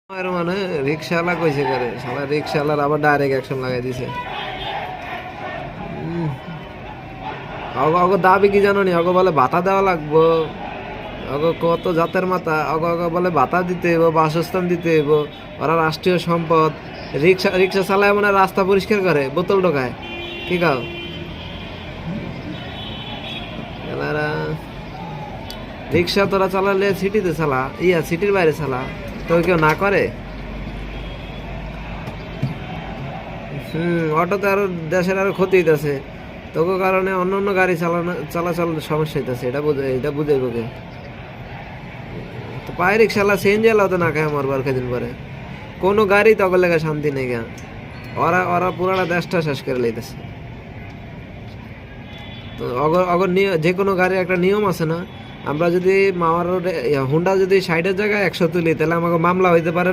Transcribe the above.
আর মানে রিক্সাওয়ালা কইছে করে শালা রিক্সাওয়ালার আবার ডাইরেক্ট অ্যাকশন লাগাই দিছে। অগ দাবি কি জানো নি? অগ বলে ভাতা দেওয়া লাগবো, অগ কত জাতের মাথা, অগ অগ বলে ভাতা দিতে হইব, বাসস্থান দিতে হইব, ওরা রাষ্ট্রীয় সম্পদ। রিক্সা রিক্সা চালায় মানে রাস্তা পরিষ্কার করে, বোতল ঢোকায়। কি কাও এনারা রিক্সা তোরা চালালে সিটিতে চালা, সিটির বাইরে চালা, তো কেউ না করে। অটোতে আরো দেশের আরো ক্ষতি হইতেছে, তোকে কারণে অন্য অন্য গাড়ি চলাচল সমস্যা হইতেছে। এটা বুঝাইব কে? তো পায়ে রিক্সাওয়ালা সিএনজি এলাও তো না খায় মরবার কদিন পরে। কোনো গাড়ি তখন লেগে শান্তি নেই গা। ওরা ওরা পুরাটা দেশটা শেষ করে লইতেছে। তো অগর অগর যে কোনো গাড়ির একটা নিয়ম আছে না? আমরা যদি মাওয়ার রোডে হুন্ডা যদি 60-এর জায়গায় 100 তুলি, তাহলে আমাকে মামলা হইতে পারে।